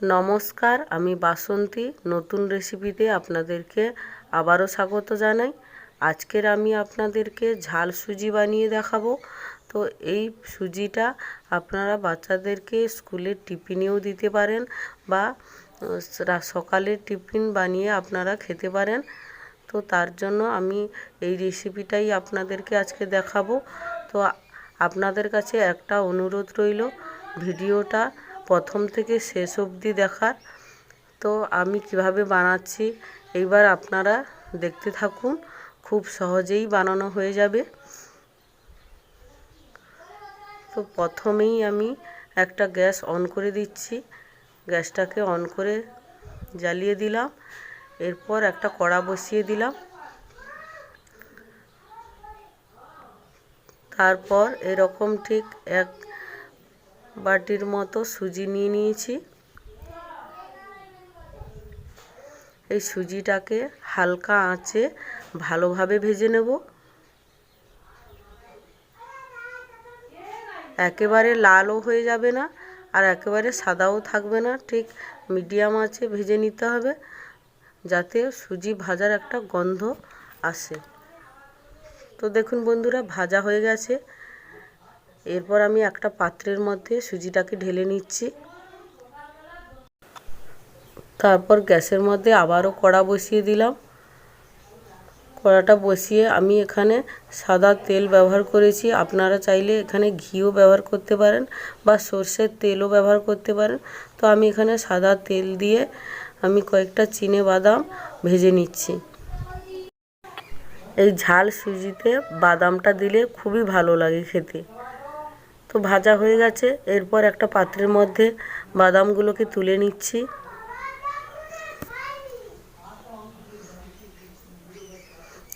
নমস্কার, আমি বাসন্তী নতুন রেসিপিতে আপনাদেরকে আবারও স্বাগত জানাই। আজকের আমি আপনাদেরকে ঝাল সুজি বানিয়ে দেখাবো। তো এই সুজিটা আপনারা বাচ্চাদেরকে স্কুলের টিফিনেও দিতে পারেন বা সকালের টিফিন বানিয়ে আপনারা খেতে পারেন। তো তার জন্য আমি এই রেসিপিটাই আপনাদেরকে আজকে দেখাবো। তো আপনাদের কাছে একটা অনুরোধ রইল, ভিডিওটা প্রথম থেকে শেষ অবধি দেখার। তো আমি কিভাবে বানাচ্ছি এইবার আপনারা দেখতে থাকুন, খুব সহজেই বানানো হয়ে যাবে। তো প্রথমেই আমি একটা গ্যাস অন করে দিচ্ছি, গ্যাসটাকে অন করে জ্বালিয়ে দিলাম। এরপর একটা কড়া বসিয়ে দিলাম। তারপর এরকম ঠিক এক বাটির মতো সুজি নিয়ে নিয়েছি। এই সুজিটাকে হালকা আঁচে ভালোভাবে ভেজে নেব। একেবারে লালও হয়ে যাবে না, আর একেবারে সাদাও থাকবে না, ঠিক মিডিয়াম আঁচে ভেজে নিতে হবে, যাতে সুজি ভাজার একটা গন্ধ আসে। তো দেখুন বন্ধুরা, ভাজা হয়ে গেছে। এরপর আমি একটা পাত্রের মধ্যে সুজিটাকে ঢেলে নিচ্ছি। তারপর গ্যাসের মধ্যে আবারও কড়া বসিয়ে দিলাম। কড়াটা বসিয়ে আমি এখানে সাদা তেল ব্যবহার করেছি। আপনারা চাইলে এখানে ঘিও ব্যবহার করতে পারেন বা সর্ষের তেলও ব্যবহার করতে পারেন। তো আমি এখানে সাদা তেল দিয়ে আমি কয়েকটা চিনে বাদাম ভেজে নিচ্ছি। এই ঝাল সুজিতে বাদামটা দিলে খুবই ভালো লাগে খেতে। তো ভাজা হয়ে গেছে। এরপর একটা পাত্রের মধ্যে বাদামগুলোকে তুলে নিচ্ছি।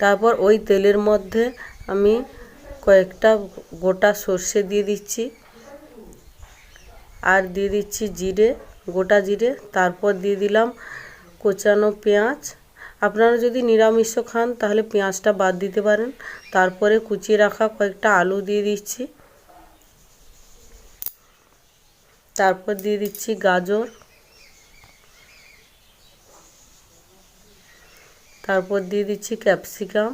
তারপর ওই তেলের মধ্যে আমি কয়েকটা গোটা সর্ষে দিয়ে দিচ্ছি, আর দিয়ে দিচ্ছি জিরে, গোটা জিরে। তারপর দিয়ে দিলাম কোচানো পেঁয়াজ। আপনারা যদি নিরামিষ খান তাহলে পেঁয়াজটা বাদ দিতে পারেন। তারপরে কুচিয়ে রাখা কয়েকটা আলু দিয়ে দিচ্ছি। তারপর দিয়ে দিচ্ছি গাজর। তারপর দিয়ে দিচ্ছি ক্যাপসিকাম।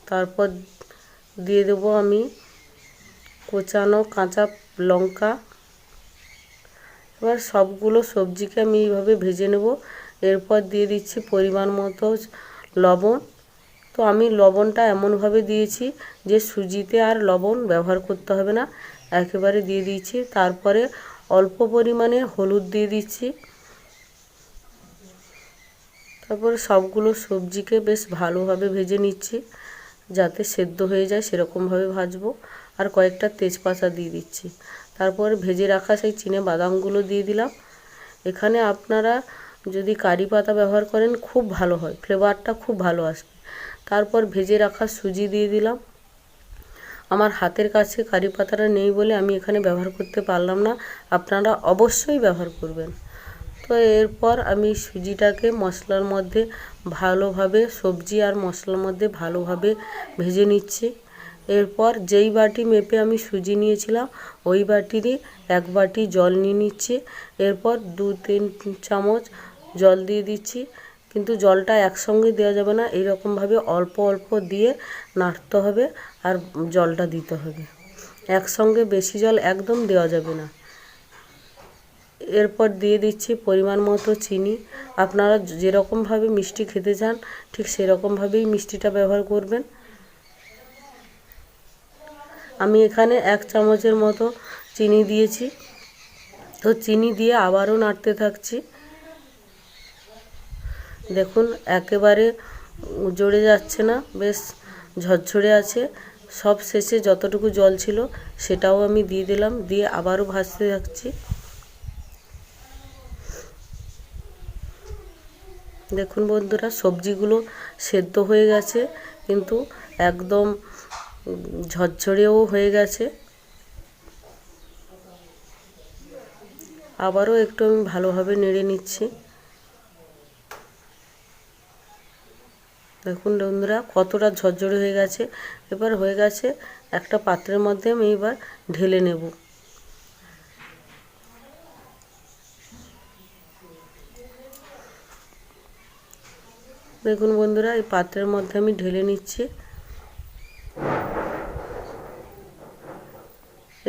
তারপর দিয়ে দেবো আমি কোচানো কাঁচা লঙ্কা। এবার সবগুলো সবজিকে আমি এইভাবে ভেজে নেব। এরপর দিয়ে দিচ্ছি পরিমাণ মতো লবণ। তো আমি লবণটা এমনভাবে দিয়েছি যে সুজিতে আর লবণ ব্যবহার করতে হবে না, একেবারে দিয়ে দিয়েছি। তারপরে অল্প পরিমাণে হলুদ দিয়ে দিচ্ছি। তারপরে সবগুলো সবজিকে বেশ ভালোভাবে ভেজে নিচ্ছি, যাতে সেদ্ধ হয়ে যায় সেরকমভাবে ভাজবো। আর কয়েকটা তেজপাতা দিয়ে দিচ্ছি। তারপর ভেজে রাখা সেই চিনে বাদামগুলো দিয়ে দিলাম। এখানে আপনারা যদি কারি পাতা ব্যবহার করেন খুব ভালো হয়, ফ্লেভারটা খুব ভালো আসবে। তারপর ভেজে রাখা সুজি দিয়ে দিলাম। আমার হাতের কাছে কারি পাতাটা নেই বলে আমি এখানে ব্যবহার করতে পারলাম না, আপনারা অবশ্যই ব্যবহার করবেন। তো এরপর আমি সুজিটাকে মশলার মধ্যে ভালোভাবে, সবজি আর মশলার মধ্যে ভালোভাবে ভেজে নিচ্ছি। এরপর যেই বাটি মেপে আমি সুজি নিয়েছিলাম ওই বাটিরই এক বাটি জল নিয়ে নিচ্ছি। এরপর 2-3 চামচ জল দিয়ে দিচ্ছি, কিন্তু জলটা একসঙ্গে দেওয়া যাবে না, এইরকমভাবে অল্প অল্প দিয়ে নাড়তে হবে আর জলটা দিতে হবে। একসঙ্গে বেশি জল একদম দেওয়া যাবে না। এরপর দিয়ে দিচ্ছি পরিমাণ মতো চিনি। আপনারা যেরকমভাবে মিষ্টি খেতে চান ঠিক সেরকমভাবেই মিষ্টিটা ব্যবহার করবেন। আমি এখানে 1 চামচের মতো চিনি দিয়েছি। তো চিনি দিয়ে আবারও নাড়তে থাকছি। দেখুন একেবারে জড়ে যাচ্ছে না, বেশ ঝরঝরে আছে। সব শেষে যতটুকু জল ছিল সেটাও আমি দিয়ে দিলাম, দিয়ে আবারও ভাজতে থাকছি। দেখুন বন্ধুরা, সবজিগুলো সেদ্ধ হয়ে গেছে, কিন্তু একদম ঝরঝরেও হয়ে গেছে। আবারও একটু আমি ভালোভাবে নেড়ে নিচ্ছি। দেখুন বন্ধুরা কতটা ঝরঝরে হয়ে গেছে। এবার হয়ে গেছে, একটা পাত্রের মধ্যে আমি এবার ঢেলে নেব। দেখুন বন্ধুরা, এই পাত্রের মধ্যে আমি ঢেলে নিচ্ছি।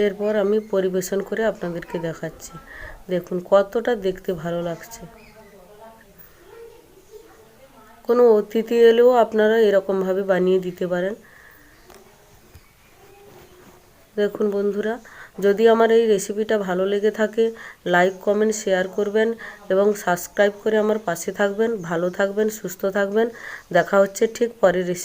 এরপর আমি পরিবেশন করে আপনাদেরকে দেখাচ্ছি। দেখুন কতটা দেখতে ভালো লাগছে। কোনো অতিথি এলেও আপনারা এরকমভাবে বানিয়ে দিতে পারেন। দেখুন বন্ধুরা, যদি আমার এই রেসিপিটা ভালো লেগে থাকে লাইক কমেন্ট শেয়ার করবেন এবং সাবস্ক্রাইব করে আমার পাশে থাকবেন। ভালো থাকবেন, সুস্থ থাকবেন। দেখা হচ্ছে ঠিক পরের রেসিপি।